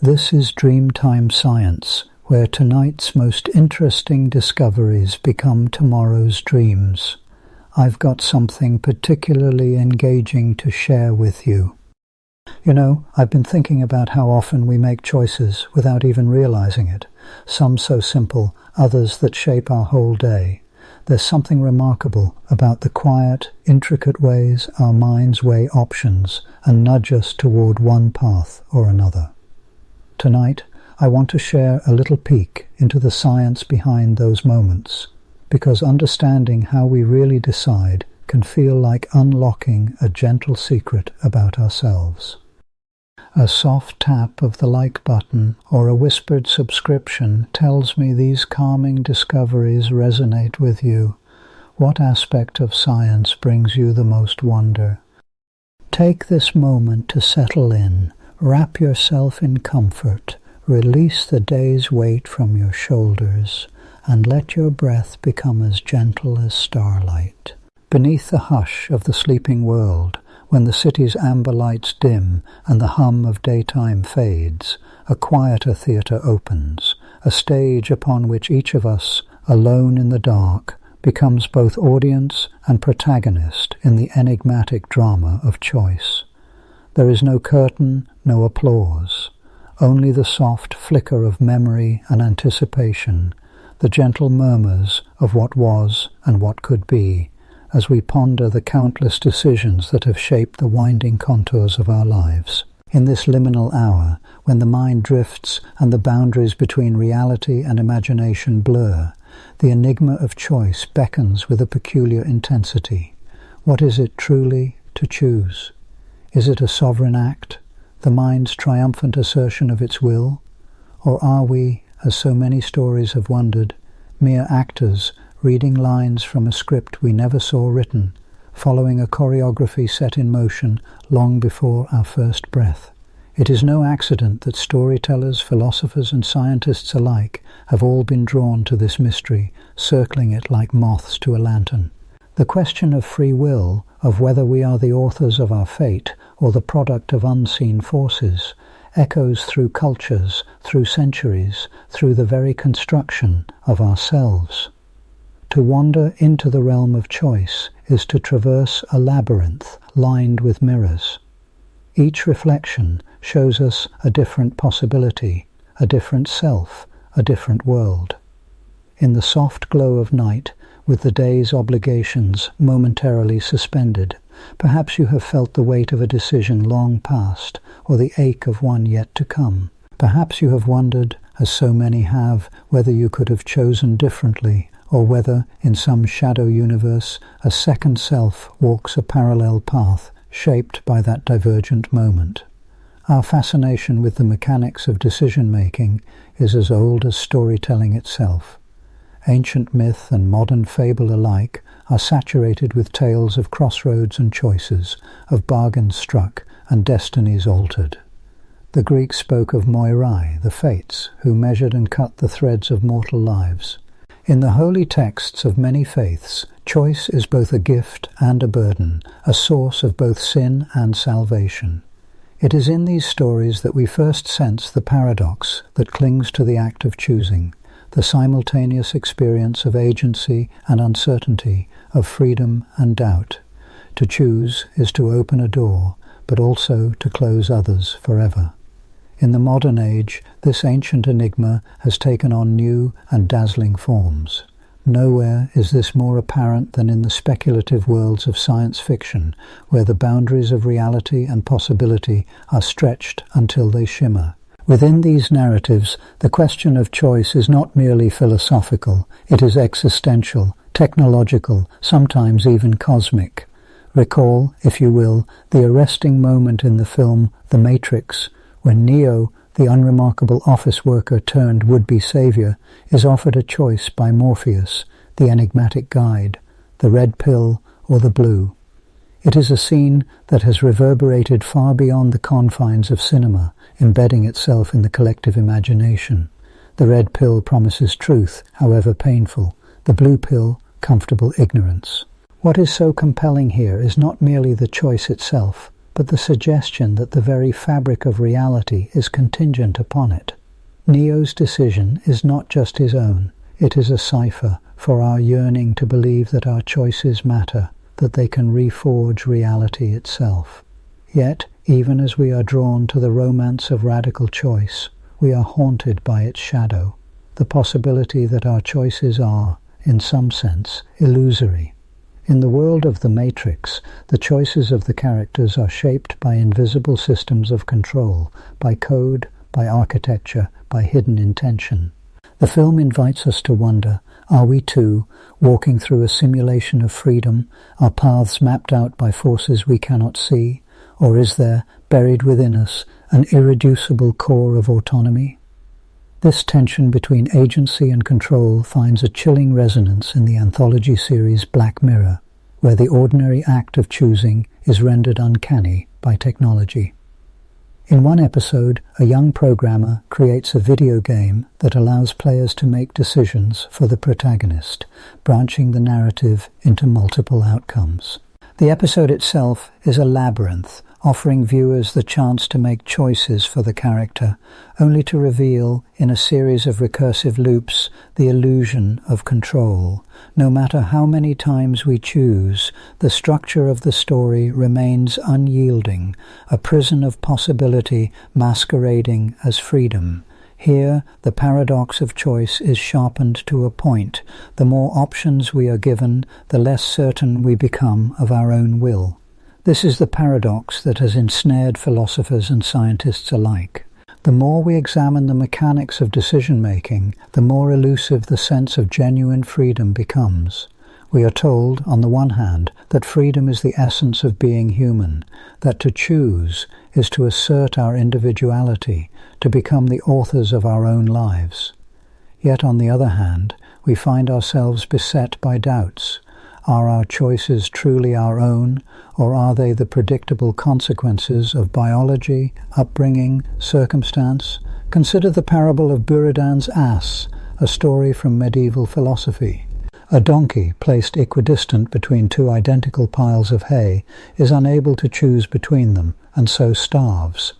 This is Dreamtime Science, where tonight's most interesting discoveries become tomorrow's dreams. I've got something particularly engaging to share with you. You know, I've been thinking about how often we make choices without even realizing it, some so simple, others that shape our whole day. There's something remarkable about the quiet, intricate ways our minds weigh options and nudge us toward one path or another. Tonight, I want to share a little peek into the science behind those moments, because understanding how we really decide can feel like unlocking a gentle secret about ourselves. A soft tap of the like button or a whispered subscription tells me these calming discoveries resonate with you. What aspect of science brings you the most wonder? Take this moment to settle in. Wrap yourself in comfort, release the day's weight from your shoulders, and let your breath become as gentle as starlight. Beneath the hush of the sleeping world, when the city's amber lights dim and the hum of daytime fades, a quieter theatre opens, a stage upon which each of us, alone in the dark, becomes both audience and protagonist in the enigmatic drama of choice. There is no curtain, no applause, only the soft flicker of memory and anticipation, the gentle murmurs of what was and what could be, as we ponder the countless decisions that have shaped the winding contours of our lives. In this liminal hour, when the mind drifts and the boundaries between reality and imagination blur, the enigma of choice beckons with a peculiar intensity. What is it truly to choose? Is it a sovereign act, the mind's triumphant assertion of its will? Or are we, as so many stories have wondered, mere actors reading lines from a script we never saw written, following a choreography set in motion long before our first breath? It is no accident that storytellers, philosophers and scientists alike have all been drawn to this mystery, circling it like moths to a lantern. The question of free will, of whether we are the authors of our fate or the product of unseen forces, echoes through cultures, through centuries, through the very construction of ourselves. To wander into the realm of choice is to traverse a labyrinth lined with mirrors. Each reflection shows us a different possibility, a different self, a different world. In the soft glow of night, with the day's obligations momentarily suspended, perhaps you have felt the weight of a decision long past, or the ache of one yet to come. Perhaps you have wondered, as so many have, whether you could have chosen differently, or whether, in some shadow universe, a second self walks a parallel path, shaped by that divergent moment. Our fascination with the mechanics of decision-making is as old as storytelling itself. Ancient myth and modern fable alike are saturated with tales of crossroads and choices, of bargains struck and destinies altered. The Greeks spoke of Moirai, the fates, who measured and cut the threads of mortal lives. In the holy texts of many faiths, choice is both a gift and a burden, a source of both sin and salvation. It is in these stories that we first sense the paradox that clings to the act of choosing, the simultaneous experience of agency and uncertainty, of freedom and doubt. To choose is to open a door, but also to close others forever. In the modern age, this ancient enigma has taken on new and dazzling forms. Nowhere is this more apparent than in the speculative worlds of science fiction, where the boundaries of reality and possibility are stretched until they shimmer. Within these narratives, the question of choice is not merely philosophical, it is existential, technological, sometimes even cosmic. Recall, if you will, the arresting moment in the film The Matrix, when Neo, the unremarkable office worker turned would-be savior, is offered a choice by Morpheus, the enigmatic guide, the red pill or the blue. It is a scene that has reverberated far beyond the confines of cinema, embedding itself in the collective imagination. The red pill promises truth, however painful. The blue pill, comfortable ignorance. What is so compelling here is not merely the choice itself, but the suggestion that the very fabric of reality is contingent upon it. Neo's decision is not just his own, it is a cipher for our yearning to believe that our choices matter, that they can reforge reality itself. Yet, even as we are drawn to the romance of radical choice, we are haunted by its shadow, the possibility that our choices are, in some sense, illusory. In the world of the Matrix, the choices of the characters are shaped by invisible systems of control, by code, by architecture, by hidden intention. The film invites us to wonder, are we too, walking through a simulation of freedom, our paths mapped out by forces we cannot see, or is there, buried within us, an irreducible core of autonomy? This tension between agency and control finds a chilling resonance in the anthology series Black Mirror, where the ordinary act of choosing is rendered uncanny by technology. In one episode, a young programmer creates a video game that allows players to make decisions for the protagonist, branching the narrative into multiple outcomes. The episode itself is a labyrinth, offering viewers the chance to make choices for the character, only to reveal, in a series of recursive loops, the illusion of control. No matter how many times we choose, the structure of the story remains unyielding, a prison of possibility masquerading as freedom. Here, the paradox of choice is sharpened to a point. The more options we are given, the less certain we become of our own will. This is the paradox that has ensnared philosophers and scientists alike. The more we examine the mechanics of decision-making, the more elusive the sense of genuine freedom becomes. We are told, on the one hand, that freedom is the essence of being human, that to choose is to assert our individuality, to become the authors of our own lives. Yet, on the other hand, we find ourselves beset by doubts. Are our choices truly our own, or are they the predictable consequences of biology, upbringing, circumstance? Consider the parable of Buridan's ass, a story from medieval philosophy. A donkey, placed equidistant between two identical piles of hay, is unable to choose between them, and so starves.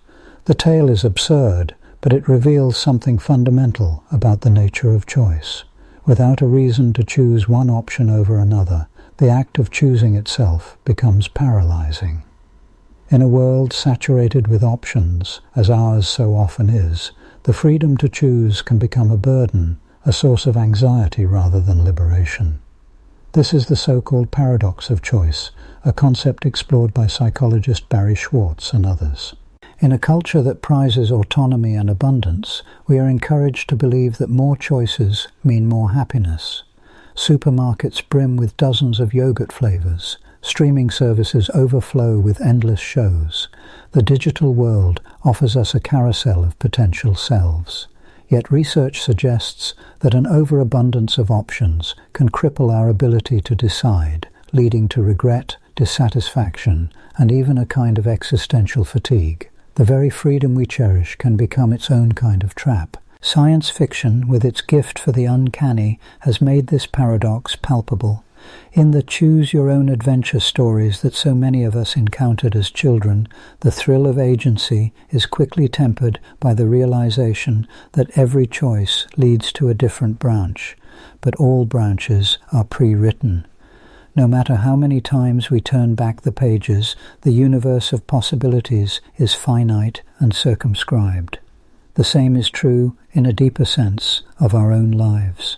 The tale is absurd, but it reveals something fundamental about the nature of choice. Without a reason to choose one option over another, the act of choosing itself becomes paralyzing. In a world saturated with options, as ours so often is, the freedom to choose can become a burden, a source of anxiety rather than liberation. This is the so-called paradox of choice, a concept explored by psychologist Barry Schwartz and others. In a culture that prizes autonomy and abundance, we are encouraged to believe that more choices mean more happiness. Supermarkets brim with dozens of yogurt flavors. Streaming services overflow with endless shows. The digital world offers us a carousel of potential selves. Yet research suggests that an overabundance of options can cripple our ability to decide, leading to regret, dissatisfaction, and even a kind of existential fatigue. The very freedom we cherish can become its own kind of trap. Science fiction, with its gift for the uncanny, has made this paradox palpable. In the choose-your-own-adventure stories that so many of us encountered as children, the thrill of agency is quickly tempered by the realization that every choice leads to a different branch, but all branches are pre-written. No matter how many times we turn back the pages, the universe of possibilities is finite and circumscribed. The same is true, in a deeper sense, of our own lives.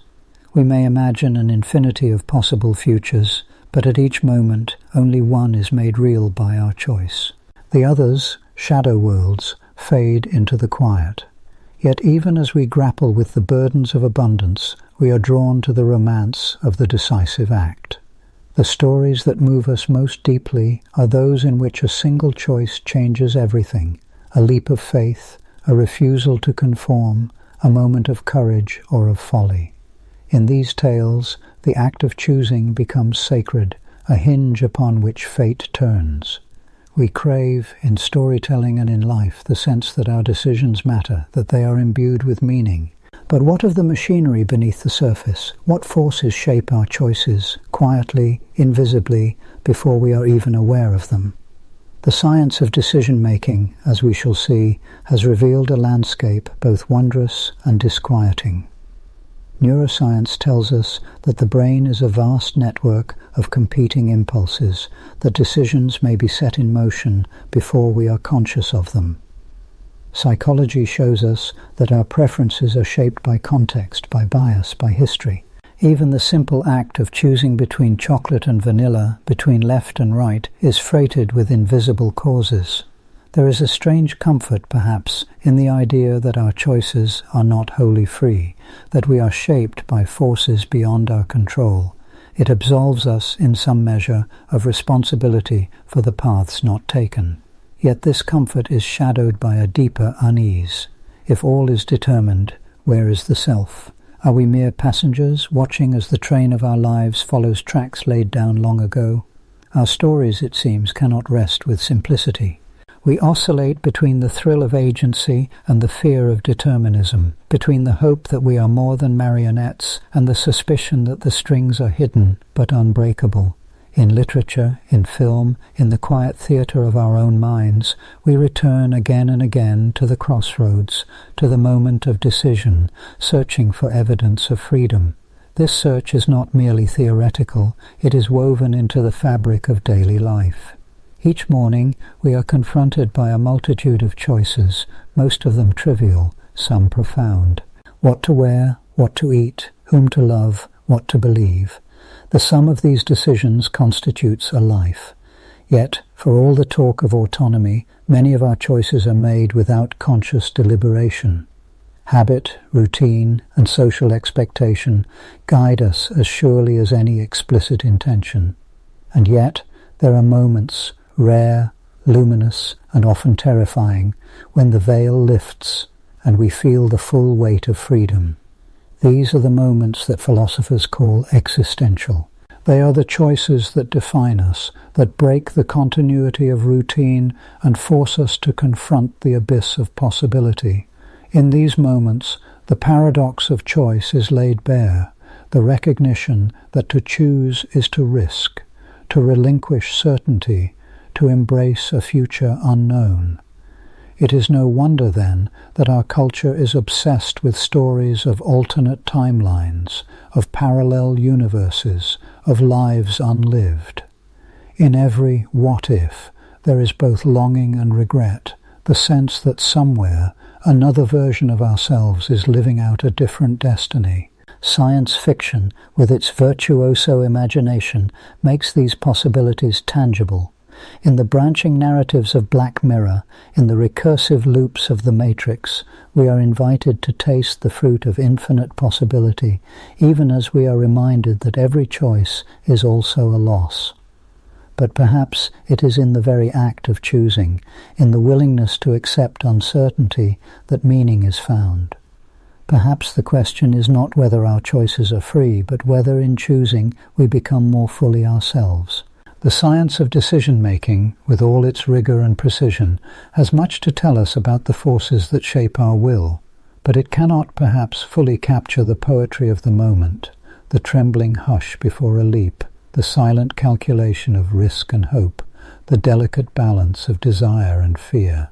We may imagine an infinity of possible futures, but at each moment only one is made real by our choice. The others, shadow worlds, fade into the quiet. Yet even as we grapple with the burdens of abundance, we are drawn to the romance of the decisive act. The stories that move us most deeply are those in which a single choice changes everything, a leap of faith, a refusal to conform, a moment of courage or of folly. In these tales, the act of choosing becomes sacred, a hinge upon which fate turns. We crave, in storytelling and in life, the sense that our decisions matter, that they are imbued with meaning. But what of the machinery beneath the surface? What forces shape our choices, quietly, invisibly, before we are even aware of them? The science of decision-making, as we shall see, has revealed a landscape both wondrous and disquieting. Neuroscience tells us that the brain is a vast network of competing impulses, that decisions may be set in motion before we are conscious of them. Psychology shows us that our preferences are shaped by context, by bias, by history. Even the simple act of choosing between chocolate and vanilla, between left and right, is freighted with invisible causes. There is a strange comfort, perhaps, in the idea that our choices are not wholly free, that we are shaped by forces beyond our control. It absolves us, in some measure, of responsibility for the paths not taken. Yet this comfort is shadowed by a deeper unease. If all is determined, where is the self? Are we mere passengers, watching as the train of our lives follows tracks laid down long ago? Our stories, it seems, cannot rest with simplicity. We oscillate between the thrill of agency and the fear of determinism, between the hope that we are more than marionettes and the suspicion that the strings are hidden but unbreakable. In literature, in film, in the quiet theatre of our own minds, we return again and again to the crossroads, to the moment of decision, searching for evidence of freedom. This search is not merely theoretical, it is woven into the fabric of daily life. Each morning we are confronted by a multitude of choices, most of them trivial, some profound. What to wear, what to eat, whom to love, what to believe. The sum of these decisions constitutes a life. Yet, for all the talk of autonomy, many of our choices are made without conscious deliberation. Habit, routine, and social expectation guide us as surely as any explicit intention. And yet, there are moments, rare, luminous, and often terrifying, when the veil lifts and we feel the full weight of freedom. These are the moments that philosophers call existential. They are the choices that define us, that break the continuity of routine and force us to confront the abyss of possibility. In these moments, the paradox of choice is laid bare, the recognition that to choose is to risk, to relinquish certainty, to embrace a future unknown. It is no wonder, then, that our culture is obsessed with stories of alternate timelines, of parallel universes, of lives unlived. In every what if, there is both longing and regret, the sense that somewhere another version of ourselves is living out a different destiny. Science fiction, with its virtuoso imagination, makes these possibilities tangible. In the branching narratives of Black Mirror, in the recursive loops of The Matrix, we are invited to taste the fruit of infinite possibility, even as we are reminded that every choice is also a loss. But perhaps it is in the very act of choosing, in the willingness to accept uncertainty, that meaning is found. Perhaps the question is not whether our choices are free, but whether in choosing we become more fully ourselves. The science of decision-making, with all its rigor and precision, has much to tell us about the forces that shape our will, but it cannot perhaps fully capture the poetry of the moment, the trembling hush before a leap, the silent calculation of risk and hope, the delicate balance of desire and fear.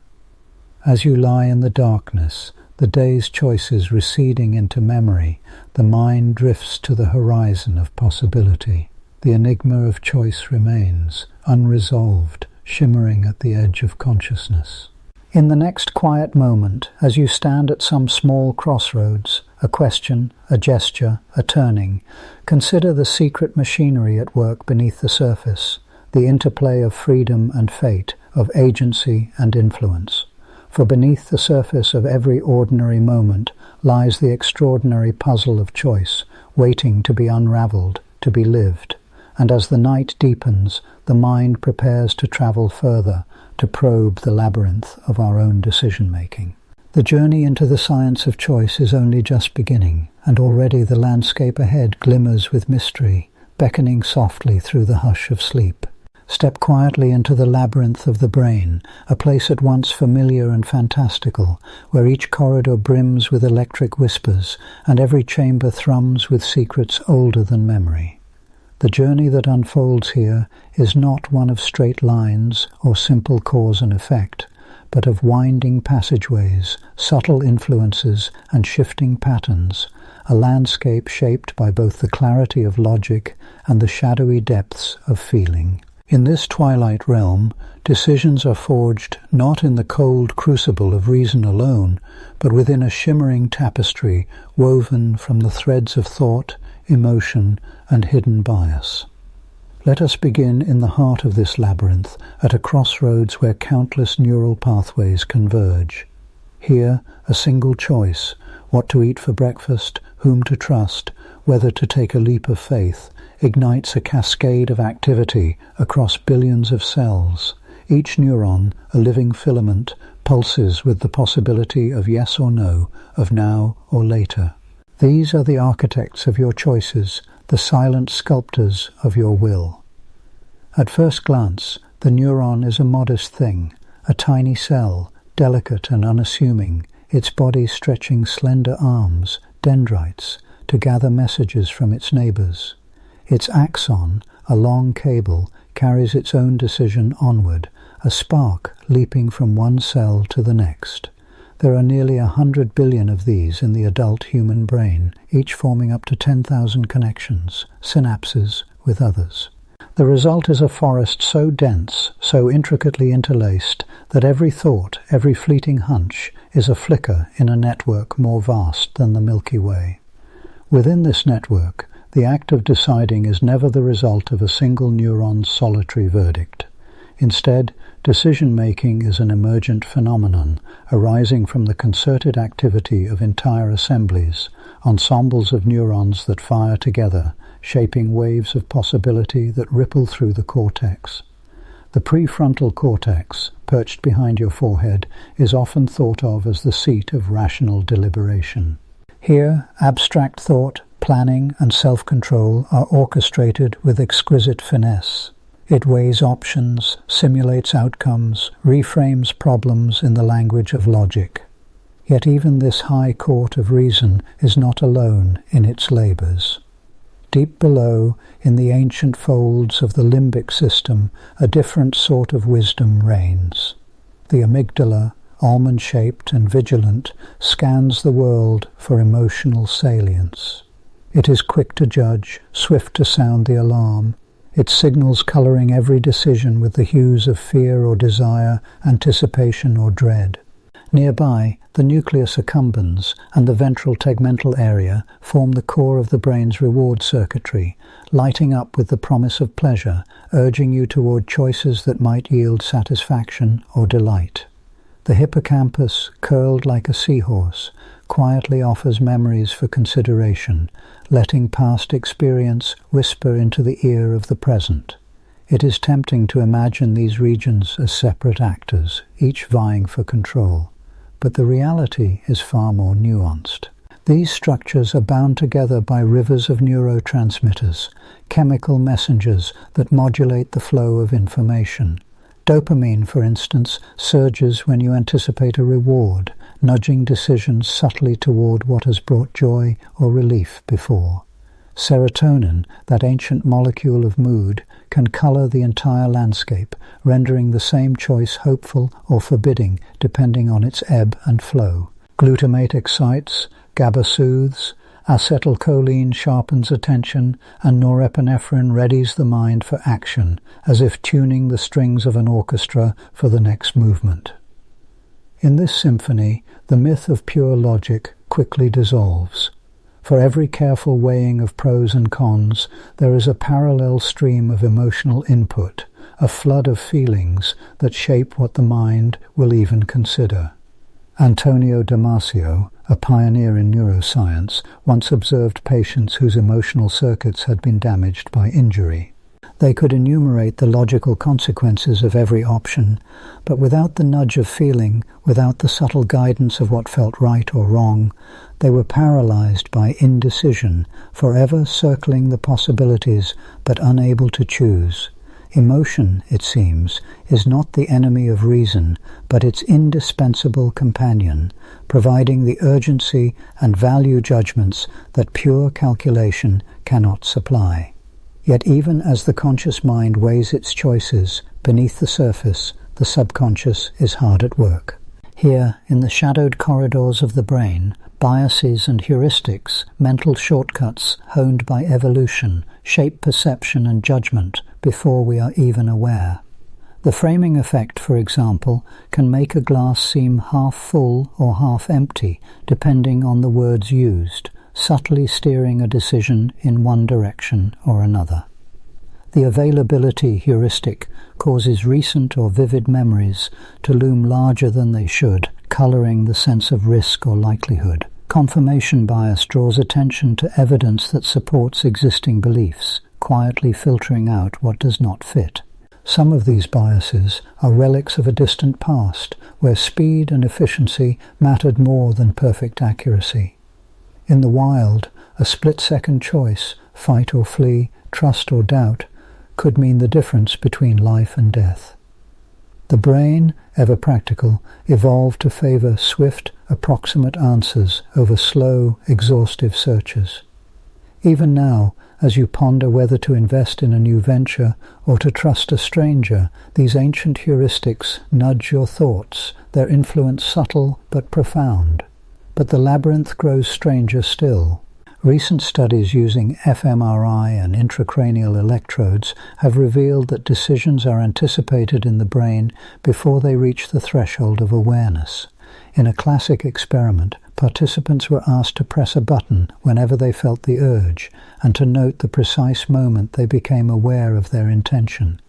As you lie in the darkness, the day's choices receding into memory, the mind drifts to the horizon of possibility. The enigma of choice remains, unresolved, shimmering at the edge of consciousness. In the next quiet moment, as you stand at some small crossroads, a question, a gesture, a turning, consider the secret machinery at work beneath the surface, the interplay of freedom and fate, of agency and influence. For beneath the surface of every ordinary moment lies the extraordinary puzzle of choice, waiting to be unraveled, to be lived. And as the night deepens, the mind prepares to travel further, to probe the labyrinth of our own decision-making. The journey into the science of choice is only just beginning, and already the landscape ahead glimmers with mystery, beckoning softly through the hush of sleep. Step quietly into the labyrinth of the brain, a place at once familiar and fantastical, where each corridor brims with electric whispers, and every chamber thrums with secrets older than memory. The journey that unfolds here is not one of straight lines or simple cause and effect, but of winding passageways, subtle influences, and shifting patterns, a landscape shaped by both the clarity of logic and the shadowy depths of feeling. In this twilight realm, decisions are forged not in the cold crucible of reason alone, but within a shimmering tapestry woven from the threads of thought, emotion, and hidden bias. Let us begin in the heart of this labyrinth, at a crossroads where countless neural pathways converge. Here, a single choice, what to eat for breakfast, whom to trust, whether to take a leap of faith, ignites a cascade of activity across billions of cells. Each neuron, a living filament, pulses with the possibility of yes or no, of now or later. These are the architects of your choices, the silent sculptors of your will. At first glance, the neuron is a modest thing, a tiny cell, delicate and unassuming, its body stretching slender arms, dendrites, to gather messages from its neighbors. Its axon, a long cable, carries its own decision onward, a spark leaping from one cell to the next. There are nearly 100 billion of these in the adult human brain, each forming up to 10,000 connections, synapses with others. The result is a forest so dense, so intricately interlaced, that every thought, every fleeting hunch, is a flicker in a network more vast than the Milky Way. Within this network, the act of deciding is never the result of a single neuron's solitary verdict. Instead, decision-making is an emergent phenomenon arising from the concerted activity of entire assemblies, ensembles of neurons that fire together, shaping waves of possibility that ripple through the cortex. The prefrontal cortex, perched behind your forehead, is often thought of as the seat of rational deliberation. Here, abstract thought, planning, and self-control are orchestrated with exquisite finesse. It weighs options, simulates outcomes, reframes problems in the language of logic. Yet even this high court of reason is not alone in its labors. Deep below, in the ancient folds of the limbic system, a different sort of wisdom reigns. The amygdala, almond-shaped and vigilant, scans the world for emotional salience. It is quick to judge, swift to sound the alarm, its signals coloring every decision with the hues of fear or desire, anticipation or dread. Nearby, the nucleus accumbens and the ventral tegmental area form the core of the brain's reward circuitry, lighting up with the promise of pleasure, urging you toward choices that might yield satisfaction or delight. The hippocampus, curled like a seahorse, quietly offers memories for consideration, letting past experience whisper into the ear of the present. It is tempting to imagine these regions as separate actors, each vying for control. But the reality is far more nuanced. These structures are bound together by rivers of neurotransmitters, chemical messengers that modulate the flow of information. Dopamine, for instance, surges when you anticipate a reward, nudging decisions subtly toward what has brought joy or relief before. Serotonin, that ancient molecule of mood, can color the entire landscape, rendering the same choice hopeful or forbidding depending on its ebb and flow. Glutamate excites, GABA soothes, acetylcholine sharpens attention, and norepinephrine readies the mind for action, as if tuning the strings of an orchestra for the next movement. In this symphony, the myth of pure logic quickly dissolves. For every careful weighing of pros and cons, there is a parallel stream of emotional input, a flood of feelings that shape what the mind will even consider. Antonio Damasio, a pioneer in neuroscience, once observed patients whose emotional circuits had been damaged by injury. They could enumerate the logical consequences of every option, but without the nudge of feeling, without the subtle guidance of what felt right or wrong, they were paralyzed by indecision, forever circling the possibilities but unable to choose. Emotion, it seems, is not the enemy of reason, but its indispensable companion, providing the urgency and value judgments that pure calculation cannot supply. Yet even as the conscious mind weighs its choices, beneath the surface, the subconscious is hard at work. Here, in the shadowed corridors of the brain, biases and heuristics, mental shortcuts honed by evolution, shape perception and judgment before we are even aware. The framing effect, for example, can make a glass seem half full or half empty, depending on the words used, subtly steering a decision in one direction or another. The availability heuristic causes recent or vivid memories to loom larger than they should, coloring the sense of risk or likelihood. Confirmation bias draws attention to evidence that supports existing beliefs, quietly filtering out what does not fit. Some of these biases are relics of a distant past, where speed and efficiency mattered more than perfect accuracy. In the wild, a split-second choice, fight or flee, trust or doubt, could mean the difference between life and death. The brain, ever practical, evolved to favor swift, approximate answers over slow, exhaustive searches. Even now, as you ponder whether to invest in a new venture or to trust a stranger, these ancient heuristics nudge your thoughts, their influence subtle but profound. But the labyrinth grows stranger still. Recent studies using fMRI and intracranial electrodes have revealed that decisions are anticipated in the brain before they reach the threshold of awareness. In a classic experiment, participants were asked to press a button whenever they felt the urge, and to note the precise moment they became aware of their intention.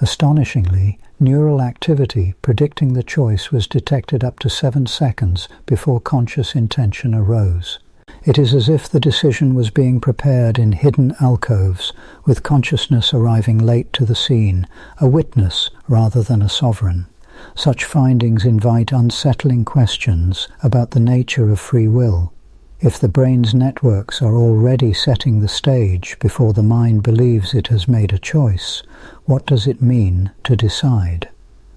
Astonishingly, neural activity predicting the choice was detected up to 7 seconds before conscious intention arose. It is as if the decision was being prepared in hidden alcoves, with consciousness arriving late to the scene, a witness rather than a sovereign. Such findings invite unsettling questions about the nature of free will. If the brain's networks are already setting the stage before the mind believes it has made a choice, what does it mean to decide?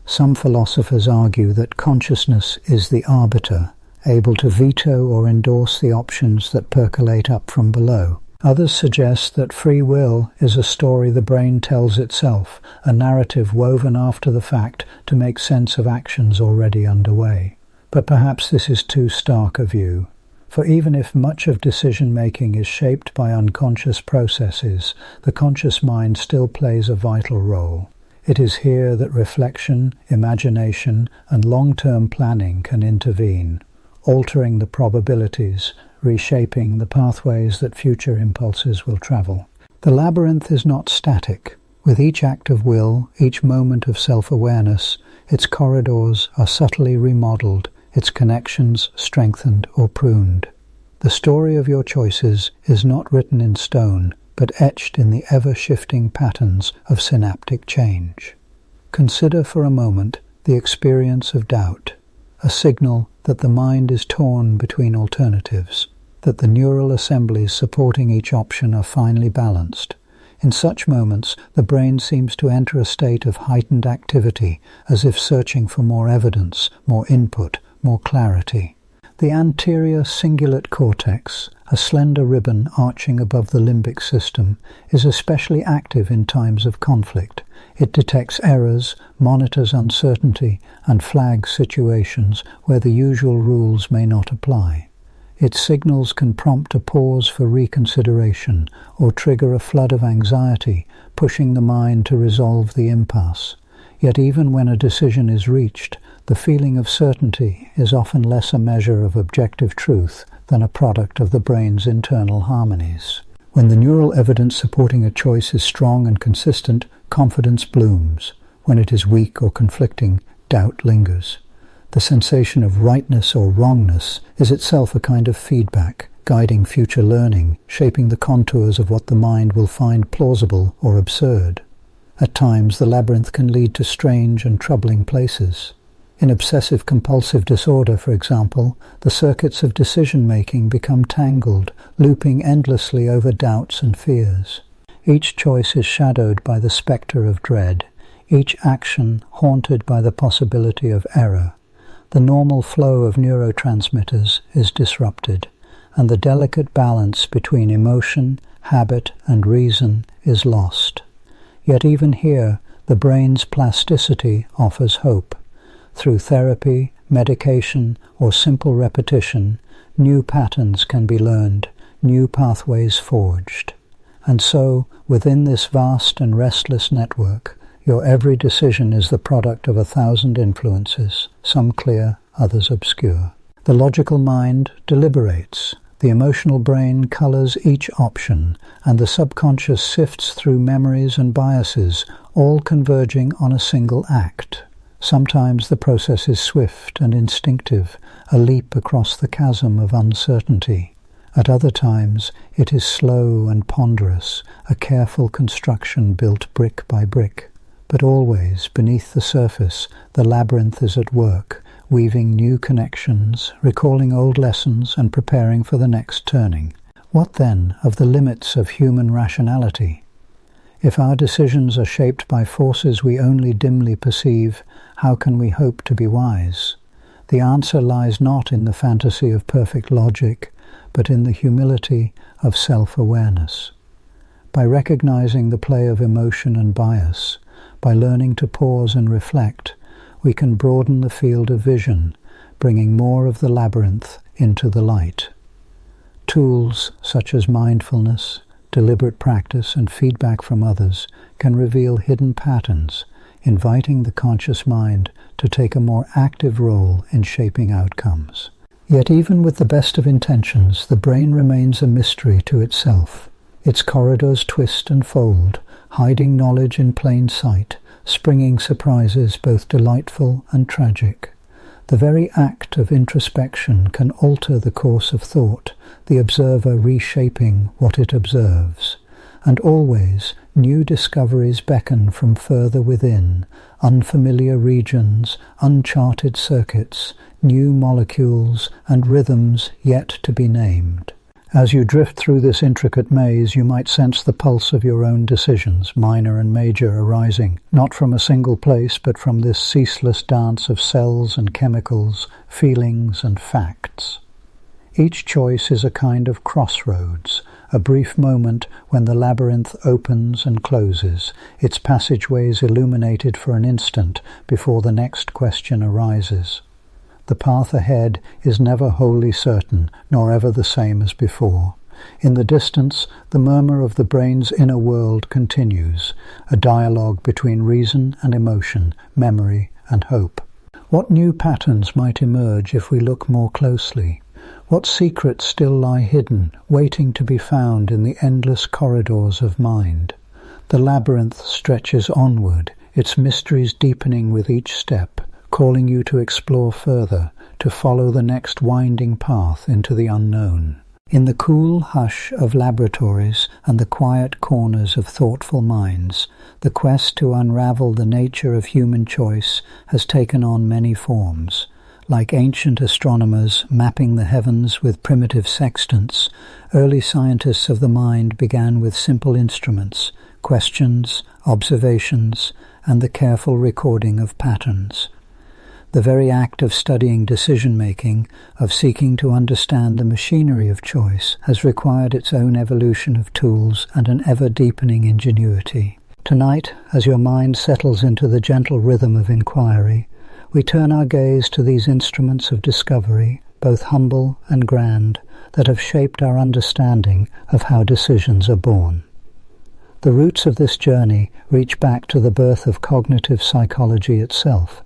Some philosophers argue that consciousness is the arbiter, able to veto or endorse the options that percolate up from below. Others suggest that free will is a story the brain tells itself, a narrative woven after the fact to make sense of actions already underway. But perhaps this is too stark a view. For even if much of decision-making is shaped by unconscious processes, the conscious mind still plays a vital role. It is here that reflection, imagination, and long-term planning can intervene, altering the probabilities, reshaping the pathways that future impulses will travel. The labyrinth is not static. With each act of will, each moment of self-awareness, its corridors are subtly remodeled, its connections strengthened or pruned. The story of your choices is not written in stone, but etched in the ever-shifting patterns of synaptic change. Consider for a moment the experience of doubt, a signal that the mind is torn between alternatives, that the neural assemblies supporting each option are finely balanced. In such moments, the brain seems to enter a state of heightened activity, as if searching for more evidence, more input, more clarity. The anterior cingulate cortex, a slender ribbon arching above the limbic system, is especially active in times of conflict. It detects errors, monitors uncertainty, and flags situations where the usual rules may not apply. Its signals can prompt a pause for reconsideration or trigger a flood of anxiety, pushing the mind to resolve the impasse. Yet even when a decision is reached, the feeling of certainty is often less a measure of objective truth than a product of the brain's internal harmonies. When the neural evidence supporting a choice is strong and consistent, confidence blooms. When it is weak or conflicting, doubt lingers. The sensation of rightness or wrongness is itself a kind of feedback, guiding future learning, shaping the contours of what the mind will find plausible or absurd. At times, the labyrinth can lead to strange and troubling places. In obsessive-compulsive disorder, for example, the circuits of decision-making become tangled, looping endlessly over doubts and fears. Each choice is shadowed by the spectre of dread, each action haunted by the possibility of error. The normal flow of neurotransmitters is disrupted, and the delicate balance between emotion, habit, and reason is lost. Yet even here, the brain's plasticity offers hope. Through therapy, medication, or simple repetition, new patterns can be learned, new pathways forged. And so, within this vast and restless network, your every decision is the product of 1,000 influences, some clear, others obscure. The logical mind deliberates, the emotional brain colors each option, and the subconscious sifts through memories and biases, all converging on a single act. Sometimes the process is swift and instinctive, a leap across the chasm of uncertainty. At other times, it is slow and ponderous, a careful construction built brick by brick. But always, beneath the surface, the labyrinth is at work, weaving new connections, recalling old lessons, and preparing for the next turning. What then of the limits of human rationality? If our decisions are shaped by forces we only dimly perceive, how can we hope to be wise? The answer lies not in the fantasy of perfect logic, but in the humility of self-awareness. By recognizing the play of emotion and bias, by learning to pause and reflect, we can broaden the field of vision, bringing more of the labyrinth into the light. Tools such as mindfulness, deliberate practice, and feedback from others can reveal hidden patterns, inviting the conscious mind to take a more active role in shaping outcomes. Yet even with the best of intentions, the brain remains a mystery to itself. Its corridors twist and fold, hiding knowledge in plain sight, springing surprises both delightful and tragic. The very act of introspection can alter the course of thought, the observer reshaping what it observes. And always, new discoveries beckon from further within, unfamiliar regions, uncharted circuits, new molecules, and rhythms yet to be named. As you drift through this intricate maze, you might sense the pulse of your own decisions, minor and major, arising, not from a single place, but from this ceaseless dance of cells and chemicals, feelings and facts. Each choice is a kind of crossroads, a brief moment when the labyrinth opens and closes, its passageways illuminated for an instant before the next question arises. The path ahead is never wholly certain, nor ever the same as before. In the distance, the murmur of the brain's inner world continues, a dialogue between reason and emotion, memory and hope. What new patterns might emerge if we look more closely? What secrets still lie hidden, waiting to be found in the endless corridors of mind? The labyrinth stretches onward, its mysteries deepening with each step, calling you to explore further, to follow the next winding path into the unknown. In the cool hush of laboratories and the quiet corners of thoughtful minds, the quest to unravel the nature of human choice has taken on many forms. Like ancient astronomers mapping the heavens with primitive sextants, early scientists of the mind began with simple instruments, questions, observations, and the careful recording of patterns. The very act of studying decision-making, of seeking to understand the machinery of choice, has required its own evolution of tools and an ever-deepening ingenuity. Tonight, as your mind settles into the gentle rhythm of inquiry, we turn our gaze to these instruments of discovery, both humble and grand, that have shaped our understanding of how decisions are born. The roots of this journey reach back to the birth of cognitive psychology itself,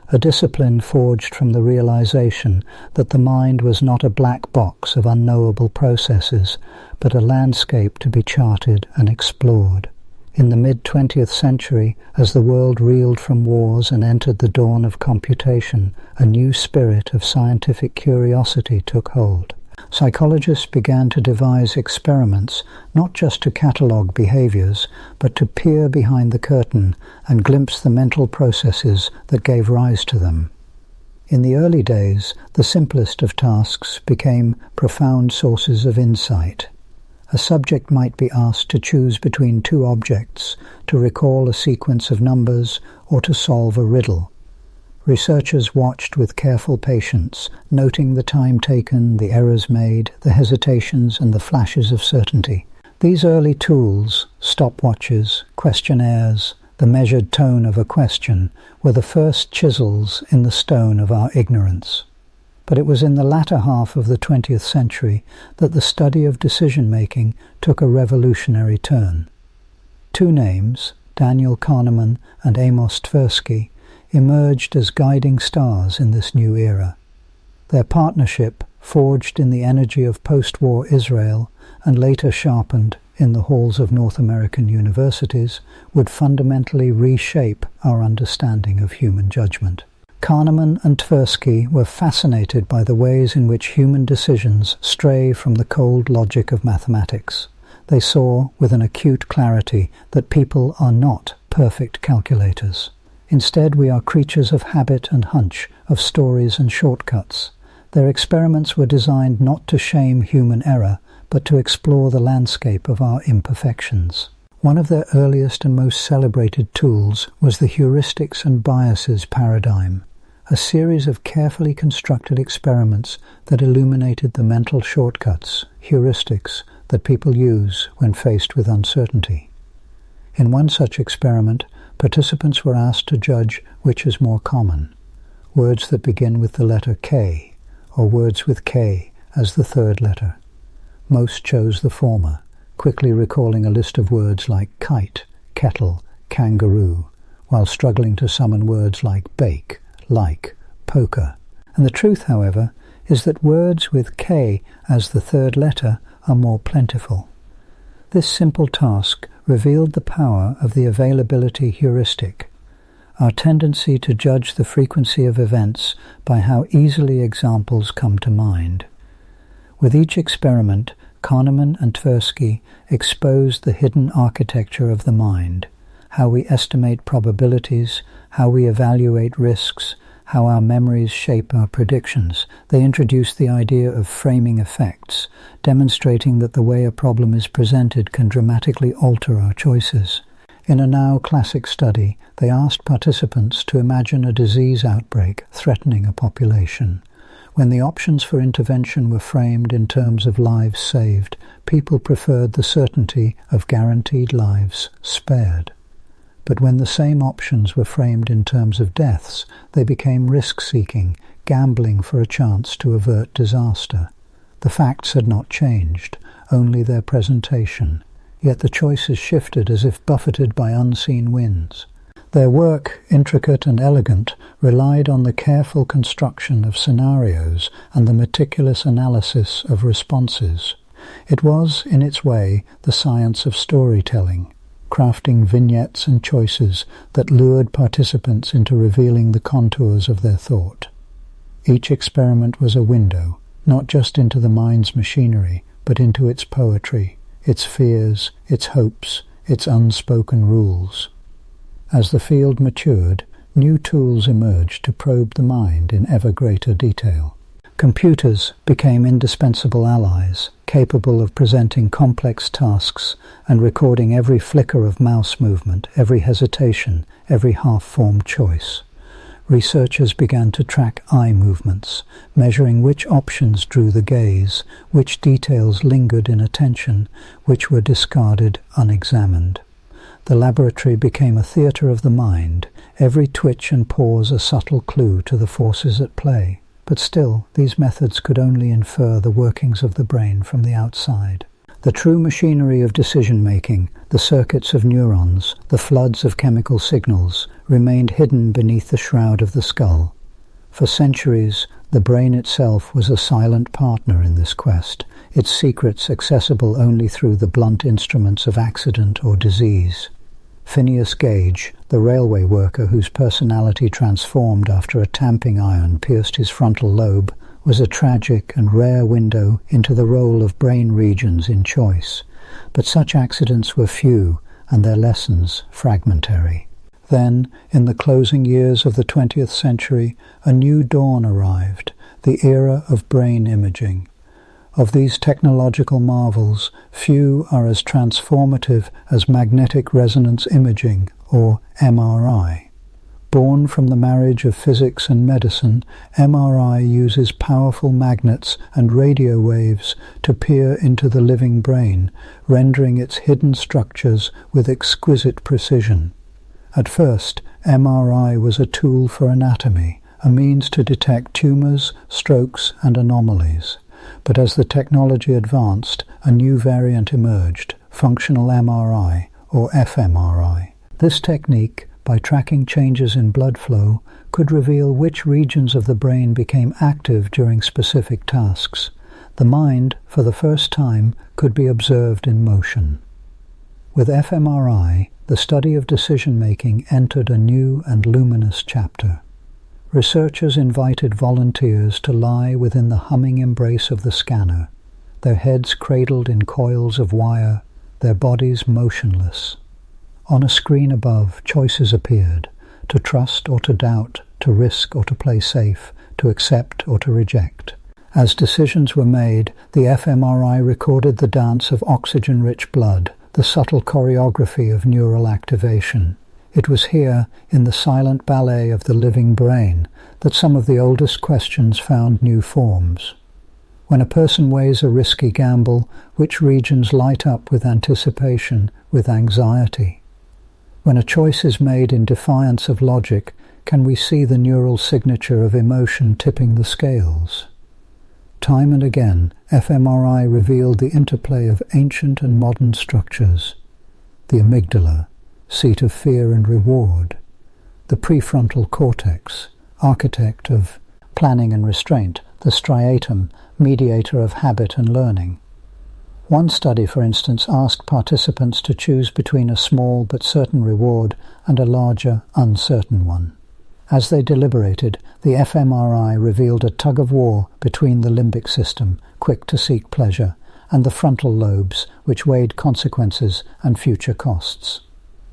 a discipline forged from the realization that the mind was not a black box of unknowable processes, but a landscape to be charted and explored. In the mid-20th century, as the world reeled from wars and entered the dawn of computation, a new spirit of scientific curiosity took hold. Psychologists began to devise experiments not just to catalogue behaviors, but to peer behind the curtain and glimpse the mental processes that gave rise to them. In the early days, the simplest of tasks became profound sources of insight. A subject might be asked to choose between two objects, to recall a sequence of numbers, or to solve a riddle. Researchers watched with careful patience, noting the time taken, the errors made, the hesitations and the flashes of certainty. These early tools, stopwatches, questionnaires, the measured tone of a question, were the first chisels in the stone of our ignorance. But it was in the latter half of the 20th century that the study of decision-making took a revolutionary turn. Two names, Daniel Kahneman and Amos Tversky, emerged as guiding stars in this new era. Their partnership, forged in the energy of post-war Israel and later sharpened in the halls of North American universities, would fundamentally reshape our understanding of human judgment. Kahneman and Tversky were fascinated by the ways in which human decisions stray from the cold logic of mathematics. They saw with an acute clarity that people are not perfect calculators. Instead, we are creatures of habit and hunch, of stories and shortcuts. Their experiments were designed not to shame human error, but to explore the landscape of our imperfections. One of their earliest and most celebrated tools was the heuristics and biases paradigm, a series of carefully constructed experiments that illuminated the mental shortcuts, heuristics, that people use when faced with uncertainty. In one such experiment, participants were asked to judge which is more common, words that begin with the letter K, or words with K as the third letter. Most chose the former, quickly recalling a list of words like kite, kettle, kangaroo, while struggling to summon words like bake, like, poker. And the truth, however, is that words with K as the third letter are more plentiful. This simple task revealed the power of the availability heuristic, our tendency to judge the frequency of events by how easily examples come to mind. With each experiment, Kahneman and Tversky exposed the hidden architecture of the mind, how we estimate probabilities, how we evaluate risks, how our memories shape our predictions. They introduced the idea of framing effects, demonstrating that the way a problem is presented can dramatically alter our choices. In a now classic study, they asked participants to imagine a disease outbreak threatening a population. When the options for intervention were framed in terms of lives saved, people preferred the certainty of guaranteed lives spared. But when the same options were framed in terms of deaths, they became risk-seeking, gambling for a chance to avert disaster. The facts had not changed, only their presentation, yet the choices shifted as if buffeted by unseen winds. Their work, intricate and elegant, relied on the careful construction of scenarios and the meticulous analysis of responses. It was, in its way, the science of storytelling, crafting vignettes and choices that lured participants into revealing the contours of their thought. Each experiment was a window, not just into the mind's machinery, but into its poetry, its fears, its hopes, its unspoken rules. As the field matured, new tools emerged to probe the mind in ever greater detail. Computers became indispensable allies, capable of presenting complex tasks and recording every flicker of mouse movement, every hesitation, every half-formed choice. Researchers began to track eye movements, measuring which options drew the gaze, which details lingered in attention, which were discarded unexamined. The laboratory became a theatre of the mind, every twitch and pause a subtle clue to the forces at play. But still, these methods could only infer the workings of the brain from the outside. The true machinery of decision-making, the circuits of neurons, the floods of chemical signals, remained hidden beneath the shroud of the skull. For centuries, the brain itself was a silent partner in this quest, its secrets accessible only through the blunt instruments of accident or disease. Phineas Gage, the railway worker whose personality transformed after a tamping iron pierced his frontal lobe, was a tragic and rare window into the role of brain regions in choice. But such accidents were few, and their lessons fragmentary. Then, in the closing years of the 20th century, a new dawn arrived, the era of brain imaging. Of these technological marvels, few are as transformative as magnetic resonance imaging, or MRI. Born from the marriage of physics and medicine, MRI uses powerful magnets and radio waves to peer into the living brain, rendering its hidden structures with exquisite precision. At first, MRI was a tool for anatomy, a means to detect tumors, strokes, and anomalies. But as the technology advanced, a new variant emerged, functional MRI, or fMRI. This technique, by tracking changes in blood flow, could reveal which regions of the brain became active during specific tasks. The mind, for the first time, could be observed in motion. With fMRI, the study of decision-making entered a new and luminous chapter. Researchers invited volunteers to lie within the humming embrace of the scanner, their heads cradled in coils of wire, their bodies motionless. On a screen above, choices appeared: to trust or to doubt, to risk or to play safe, to accept or to reject. As decisions were made, the fMRI recorded the dance of oxygen-rich blood, the subtle choreography of neural activation. It was here, in the silent ballet of the living brain, that some of the oldest questions found new forms. When a person weighs a risky gamble, which regions light up with anticipation, with anxiety? When a choice is made in defiance of logic, can we see the neural signature of emotion tipping the scales? Time and again, fMRI revealed the interplay of ancient and modern structures. The amygdala, seat of fear and reward. The prefrontal cortex, architect of planning and restraint. The striatum, mediator of habit and learning. One study, for instance, asked participants to choose between a small but certain reward and a larger, uncertain one. As they deliberated, the fMRI revealed a tug-of-war between the limbic system, quick to seek pleasure, and the frontal lobes, which weighed consequences and future costs.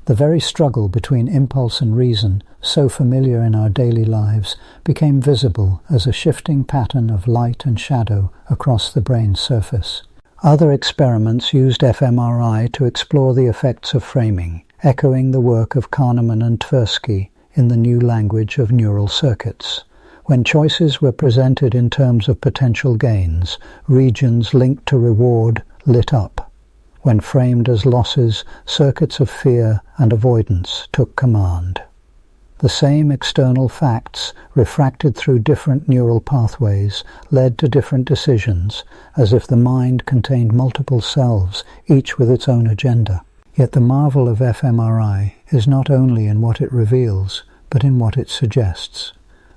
The very struggle between impulse and reason, so familiar in our daily lives, became visible as a shifting pattern of light and shadow across the brain's surface. Other experiments used fMRI to explore the effects of framing, echoing the work of Kahneman and Tversky in the new language of neural circuits. When choices were presented in terms of potential gains, regions linked to reward lit up. When framed as losses, circuits of fear and avoidance took command. The same external facts, refracted through different neural pathways, led to different decisions, as if the mind contained multiple selves, each with its own agenda. Yet the marvel of fMRI is not only in what it reveals, but in what it suggests.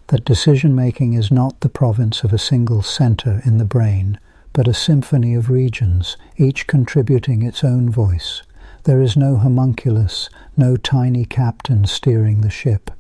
That decision-making is not the province of a single center in the brain, but a symphony of regions, each contributing its own voice. There is no homunculus, no tiny captain steering the ship.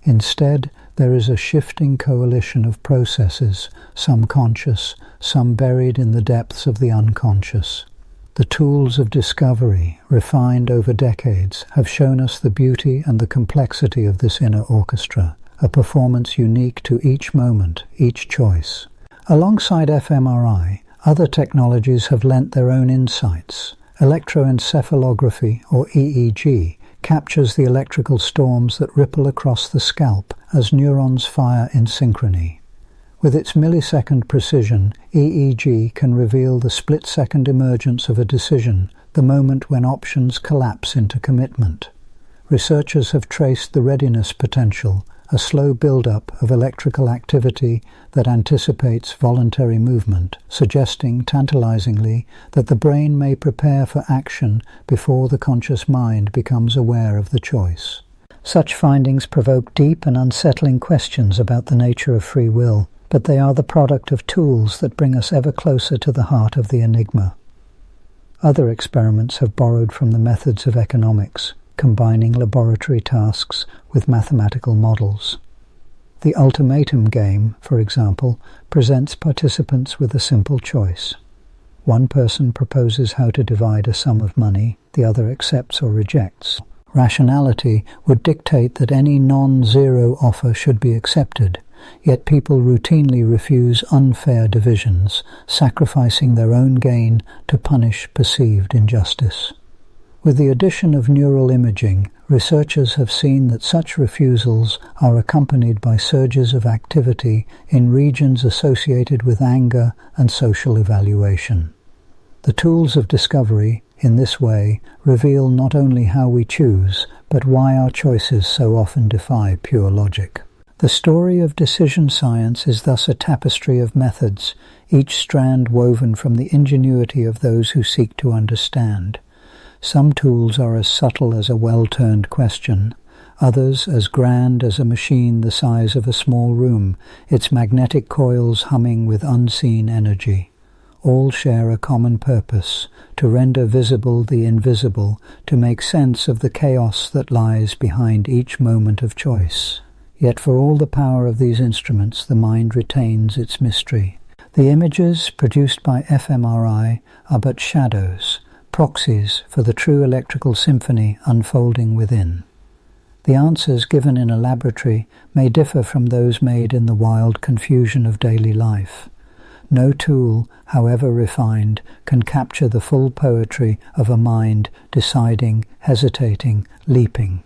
Instead, there is a shifting coalition of processes, some conscious, some buried in the depths of the unconscious. The tools of discovery, refined over decades, have shown us the beauty and the complexity of this inner orchestra, a performance unique to each moment, each choice. Alongside fMRI, other technologies have lent their own insights. Electroencephalography, or EEG, captures the electrical storms that ripple across the scalp as neurons fire in synchrony. With its millisecond precision, EEG can reveal the split-second emergence of a decision, the moment when options collapse into commitment. Researchers have traced the readiness potential, a slow build-up of electrical activity that anticipates voluntary movement, suggesting tantalizingly that the brain may prepare for action before the conscious mind becomes aware of the choice. Such findings provoke deep and unsettling questions about the nature of free will, but they are the product of tools that bring us ever closer to the heart of the enigma. Other experiments have borrowed from the methods of economics, combining laboratory tasks with mathematical models. The ultimatum game, for example, presents participants with a simple choice. One person proposes how to divide a sum of money, the other accepts or rejects. Rationality would dictate that any non-zero offer should be accepted, yet people routinely refuse unfair divisions, sacrificing their own gain to punish perceived injustice. With the addition of neural imaging, researchers have seen that such refusals are accompanied by surges of activity in regions associated with anger and social evaluation. The tools of discovery, in this way, reveal not only how we choose, but why our choices so often defy pure logic. The story of decision science is thus a tapestry of methods, each strand woven from the ingenuity of those who seek to understand. Some tools are as subtle as a well-turned question, others as grand as a machine the size of a small room, its magnetic coils humming with unseen energy. All share a common purpose, to render visible the invisible, to make sense of the chaos that lies behind each moment of choice. Yet for all the power of these instruments, the mind retains its mystery. The images produced by fMRI are but shadows, proxies for the true electrical symphony unfolding within. The answers given in a laboratory may differ from those made in the wild confusion of daily life. No tool, however refined, can capture the full poetry of a mind deciding, hesitating, leaping.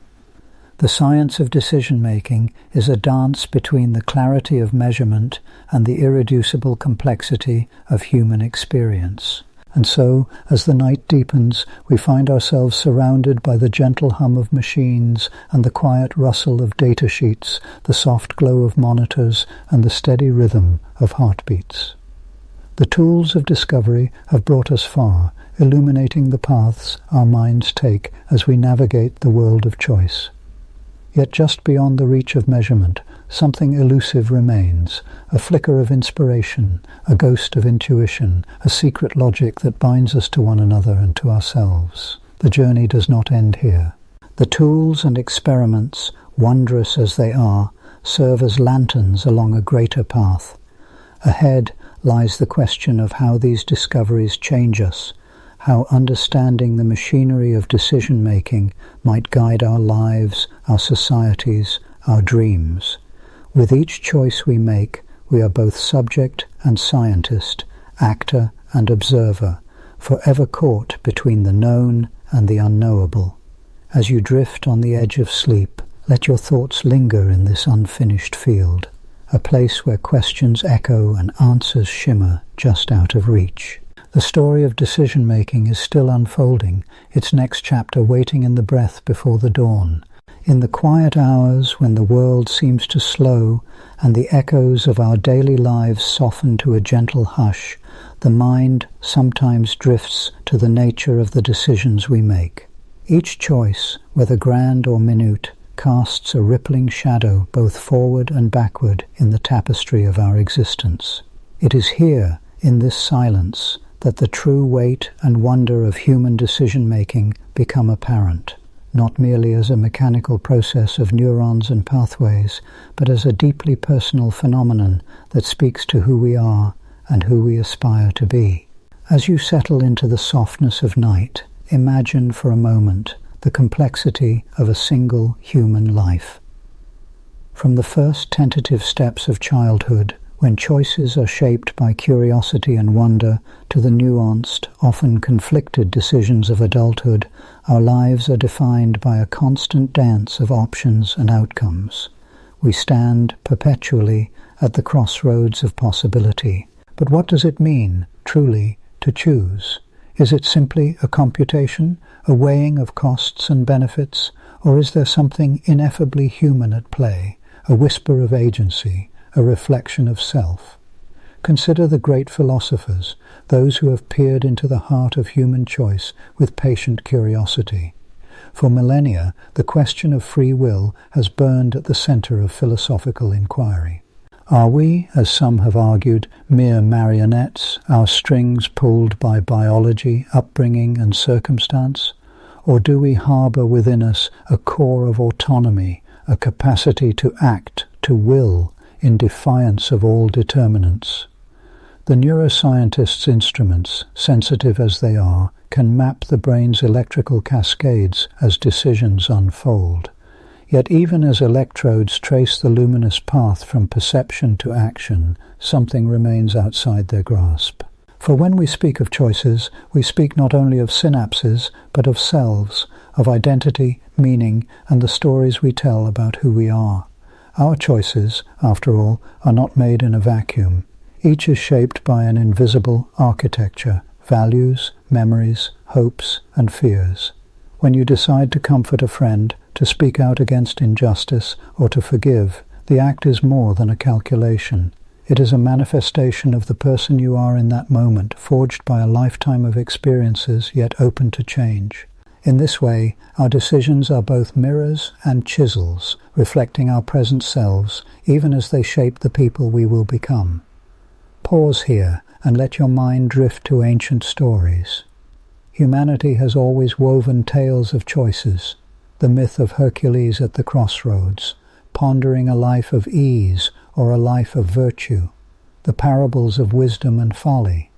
The science of decision-making is a dance between the clarity of measurement and the irreducible complexity of human experience. And so, as the night deepens, we find ourselves surrounded by the gentle hum of machines and the quiet rustle of data sheets, the soft glow of monitors and the steady rhythm of heartbeats. The tools of discovery have brought us far, illuminating the paths our minds take as we navigate the world of choice. Yet just beyond the reach of measurement, something elusive remains, a flicker of inspiration, a ghost of intuition, a secret logic that binds us to one another and to ourselves. The journey does not end here. The tools and experiments, wondrous as they are, serve as lanterns along a greater path. Ahead lies the question of how these discoveries change us, how understanding the machinery of decision-making might guide our lives, our societies, our dreams. With each choice we make, we are both subject and scientist, actor and observer, forever caught between the known and the unknowable. As you drift on the edge of sleep, let your thoughts linger in this unfinished field, a place where questions echo and answers shimmer just out of reach. The story of decision-making is still unfolding, its next chapter waiting in the breath before the dawn. In the quiet hours when the world seems to slow and the echoes of our daily lives soften to a gentle hush, the mind sometimes drifts to the nature of the decisions we make. Each choice, whether grand or minute, casts a rippling shadow both forward and backward in the tapestry of our existence. It is here, in this silence, that the true weight and wonder of human decision-making become apparent, not merely as a mechanical process of neurons and pathways, but as a deeply personal phenomenon that speaks to who we are and who we aspire to be. As you settle into the softness of night, imagine for a moment the complexity of a single human life. From the first tentative steps of childhood, when choices are shaped by curiosity and wonder, to the nuanced, often conflicted decisions of adulthood, our lives are defined by a constant dance of options and outcomes. We stand perpetually at the crossroads of possibility. But what does it mean, truly, to choose? Is it simply a computation, a weighing of costs and benefits, or is there something ineffably human at play, a whisper of agency, a reflection of self? Consider the great philosophers, those who have peered into the heart of human choice with patient curiosity. For millennia, the question of free will has burned at the center of philosophical inquiry. Are we, as some have argued, mere marionettes, our strings pulled by biology, upbringing and circumstance? Or do we harbor within us a core of autonomy, a capacity to act, to will, in defiance of all determinants? The neuroscientists' instruments, sensitive as they are, can map the brain's electrical cascades as decisions unfold. Yet even as electrodes trace the luminous path from perception to action, something remains outside their grasp. For when we speak of choices, we speak not only of synapses, but of selves, of identity, meaning, and the stories we tell about who we are. Our choices, after all, are not made in a vacuum. Each is shaped by an invisible architecture, values, memories, hopes, and fears. When you decide to comfort a friend, to speak out against injustice, or to forgive, the act is more than a calculation. It is a manifestation of the person you are in that moment, forged by a lifetime of experiences, yet open to change. In this way, our decisions are both mirrors and chisels, reflecting our present selves, even as they shape the people we will become. Pause here and let your mind drift to ancient stories. Humanity has always woven tales of choices, the myth of Hercules at the crossroads, pondering a life of ease or a life of virtue, the parables of wisdom and folly,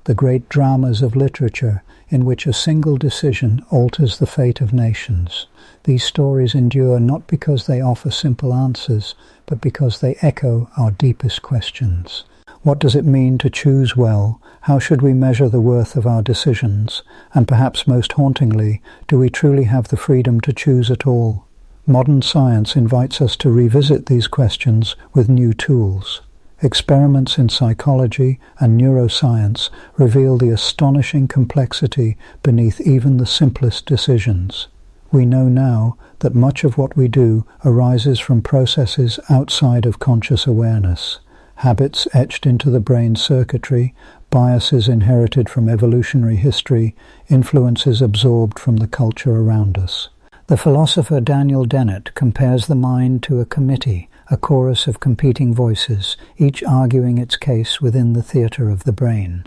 the great dramas of literature in which a single decision alters the fate of nations. These stories endure not because they offer simple answers, but because they echo our deepest questions. What does it mean to choose well? How should we measure the worth of our decisions? And perhaps most hauntingly, do we truly have the freedom to choose at all? Modern science invites us to revisit these questions with new tools. Experiments in psychology and neuroscience reveal the astonishing complexity beneath even the simplest decisions. We know now that much of what we do arises from processes outside of conscious awareness. Habits etched into the brain's circuitry, biases inherited from evolutionary history, influences absorbed from the culture around us. The philosopher Daniel Dennett compares the mind to a committee, a chorus of competing voices, each arguing its case within the theatre of the brain.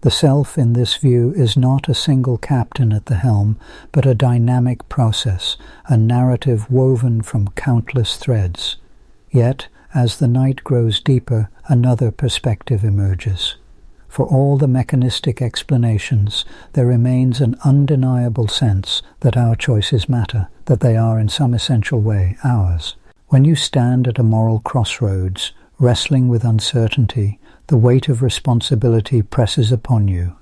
The self in this view is not a single captain at the helm, but a dynamic process, a narrative woven from countless threads. Yet, as the night grows deeper, another perspective emerges. For all the mechanistic explanations, there remains an undeniable sense that our choices matter, that they are in some essential way ours. When you stand at a moral crossroads, wrestling with uncertainty, the weight of responsibility presses upon you.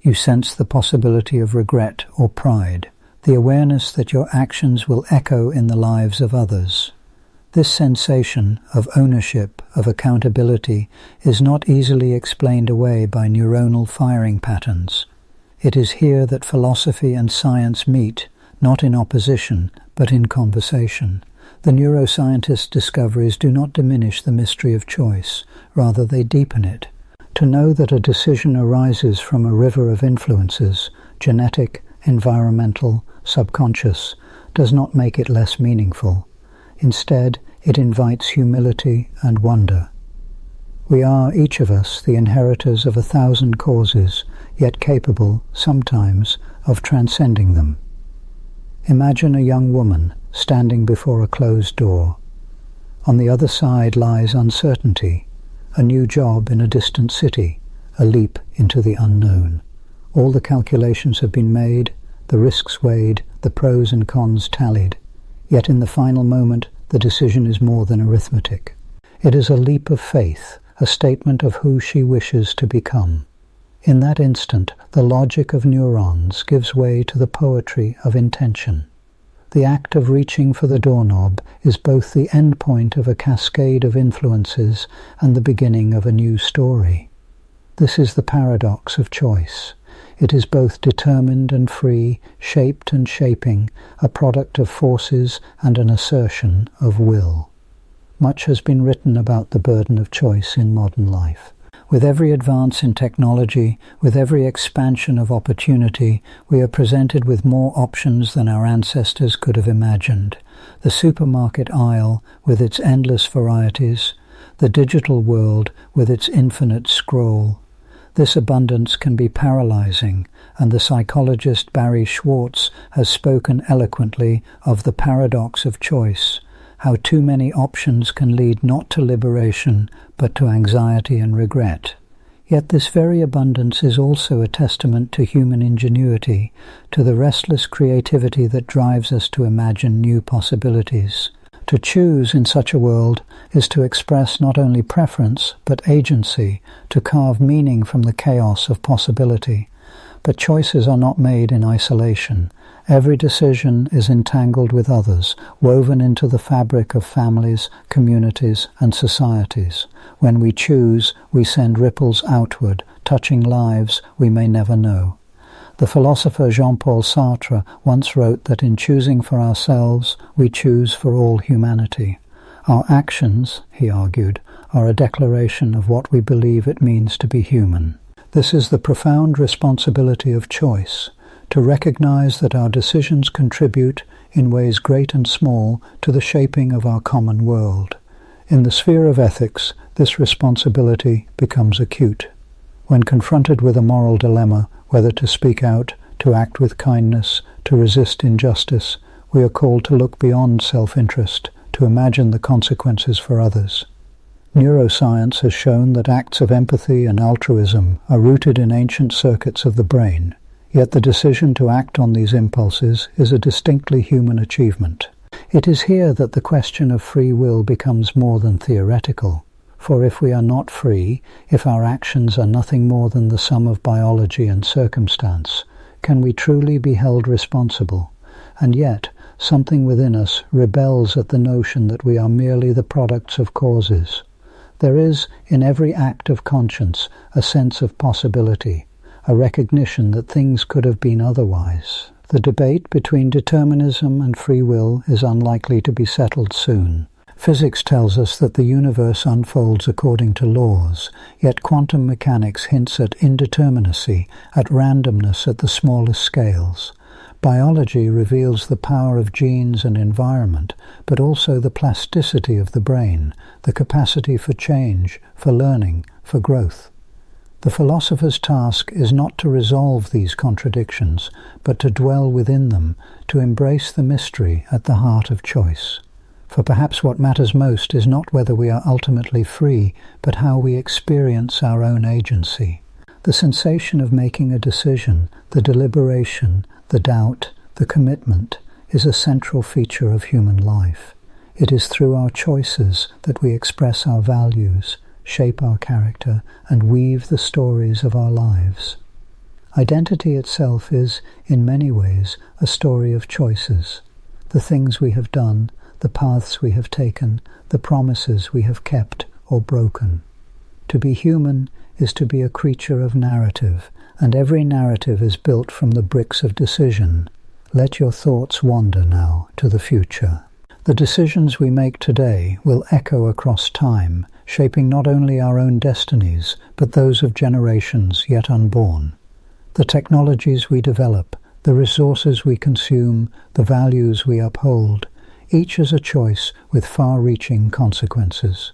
You sense the possibility of regret or pride, the awareness that your actions will echo in the lives of others. This sensation of ownership, of accountability, is not easily explained away by neuronal firing patterns. It is here that philosophy and science meet, not in opposition, but in conversation. The neuroscientists' discoveries do not diminish the mystery of choice, rather they deepen it. To know that a decision arises from a river of influences, genetic, environmental, subconscious, does not make it less meaningful. Instead, it invites humility and wonder. We are, each of us, the inheritors of 1,000 causes, yet capable, sometimes, of transcending them. Imagine a young woman standing before a closed door. On the other side lies uncertainty, a new job in a distant city, a leap into the unknown. All the calculations have been made, the risks weighed, the pros and cons tallied. Yet in the final moment, the decision is more than arithmetic. It is a leap of faith, a statement of who she wishes to become. In that instant, the logic of neurons gives way to the poetry of intention. The act of reaching for the doorknob is both the endpoint of a cascade of influences and the beginning of a new story. This is the paradox of choice. It is both determined and free, shaped and shaping, a product of forces and an assertion of will. Much has been written about the burden of choice in modern life. With every advance in technology, with every expansion of opportunity, we are presented with more options than our ancestors could have imagined. The supermarket aisle with its endless varieties, the digital world with its infinite scroll. This abundance can be paralyzing, and the psychologist Barry Schwartz has spoken eloquently of the paradox of choice, how too many options can lead not to liberation, but to anxiety and regret. Yet this very abundance is also a testament to human ingenuity, to the restless creativity that drives us to imagine new possibilities, To choose in such a world is to express not only preference but agency, to carve meaning from the chaos of possibility. But choices are not made in isolation. Every decision is entangled with others, woven into the fabric of families, communities, and societies. When we choose, we send ripples outward, touching lives we may never know. The philosopher Jean-Paul Sartre once wrote that in choosing for ourselves, we choose for all humanity. Our actions, he argued, are a declaration of what we believe it means to be human. This is the profound responsibility of choice, to recognize that our decisions contribute, in ways great and small, to the shaping of our common world. In the sphere of ethics, this responsibility becomes acute. When confronted with a moral dilemma, whether to speak out, to act with kindness, to resist injustice, we are called to look beyond self-interest, to imagine the consequences for others. Neuroscience has shown that acts of empathy and altruism are rooted in ancient circuits of the brain. Yet the decision to act on these impulses is a distinctly human achievement. It is here that the question of free will becomes more than theoretical. For if we are not free, if our actions are nothing more than the sum of biology and circumstance, can we truly be held responsible? And yet, something within us rebels at the notion that we are merely the products of causes. There is, in every act of conscience, a sense of possibility, a recognition that things could have been otherwise. The debate between determinism and free will is unlikely to be settled soon. Physics tells us that the universe unfolds according to laws, yet quantum mechanics hints at indeterminacy, at randomness at the smallest scales. Biology reveals the power of genes and environment, but also the plasticity of the brain, the capacity for change, for learning, for growth. The philosopher's task is not to resolve these contradictions, but to dwell within them, to embrace the mystery at the heart of choice. For perhaps what matters most is not whether we are ultimately free, but how we experience our own agency. The sensation of making a decision, the deliberation, the doubt, the commitment, is a central feature of human life. It is through our choices that we express our values, shape our character, and weave the stories of our lives. Identity itself is, in many ways, a story of choices. The things we have done, the paths we have taken, the promises we have kept or broken. To be human is to be a creature of narrative, and every narrative is built from the bricks of decision. Let your thoughts wander now to the future. The decisions we make today will echo across time, shaping not only our own destinies, but those of generations yet unborn. The technologies we develop, the resources we consume, the values we uphold, each is a choice with far-reaching consequences.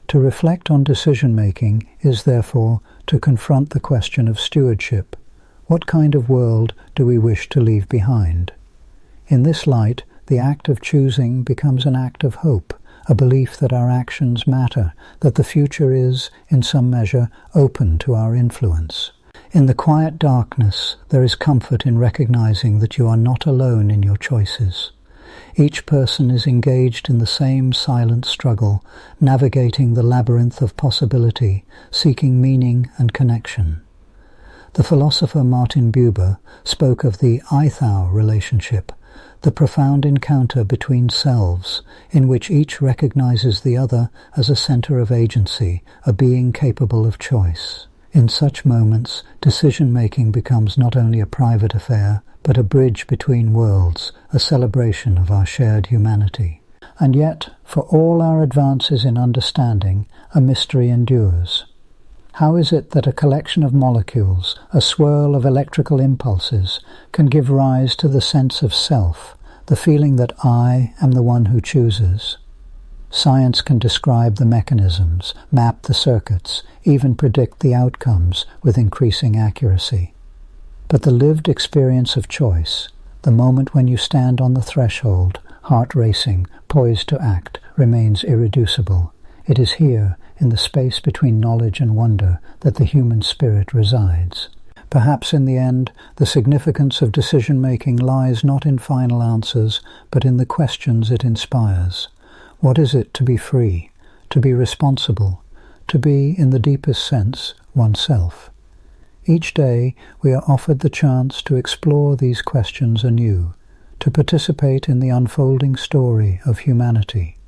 To reflect on decision-making is, therefore, to confront the question of stewardship. What kind of world do we wish to leave behind? In this light, the act of choosing becomes an act of hope, a belief that our actions matter, that the future is, in some measure, open to our influence. In the quiet darkness, there is comfort in recognizing that you are not alone in your choices. Each person is engaged in the same silent struggle, navigating the labyrinth of possibility, seeking meaning and connection. The philosopher Martin Buber spoke of the I-thou relationship, the profound encounter between selves, in which each recognizes the other as a center of agency, a being capable of choice. In such moments, decision-making becomes not only a private affair, but a bridge between worlds, a celebration of our shared humanity. And yet, for all our advances in understanding, a mystery endures. How is it that a collection of molecules, a swirl of electrical impulses, can give rise to the sense of self, the feeling that I am the one who chooses? Science can describe the mechanisms, map the circuits, even predict the outcomes with increasing accuracy. But the lived experience of choice, the moment when you stand on the threshold, heart racing, poised to act, remains irreducible. It is here, in the space between knowledge and wonder, that the human spirit resides. Perhaps in the end, the significance of decision-making lies not in final answers, but in the questions it inspires. What is it to be free, to be responsible, to be, in the deepest sense, oneself? Each day we are offered the chance to explore these questions anew, to participate in the unfolding story of humanity.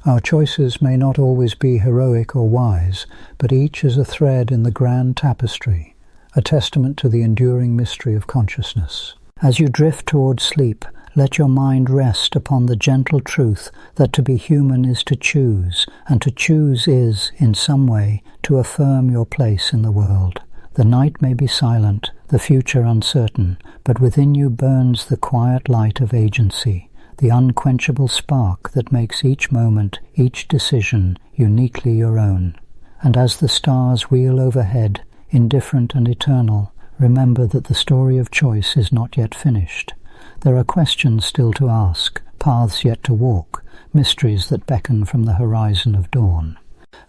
Our choices may not always be heroic or wise, but each is a thread in the grand tapestry, a testament to the enduring mystery of consciousness. As you drift toward sleep, let your mind rest upon the gentle truth that to be human is to choose, and to choose is, in some way, to affirm your place in the world. The night may be silent, the future uncertain, but within you burns the quiet light of agency, the unquenchable spark that makes each moment, each decision, uniquely your own. And as the stars wheel overhead, indifferent and eternal, remember that the story of choice is not yet finished. There are questions still to ask, paths yet to walk, mysteries that beckon from the horizon of dawn.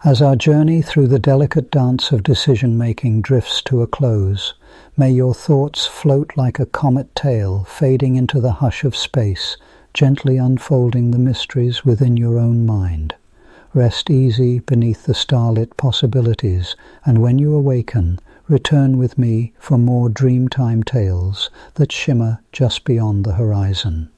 As our journey through the delicate dance of decision-making drifts to a close, may your thoughts float like a comet tail fading into the hush of space, gently unfolding the mysteries within your own mind. Rest easy beneath the starlit possibilities, and when you awaken, return with me for more Dreamtime tales that shimmer just beyond the horizon.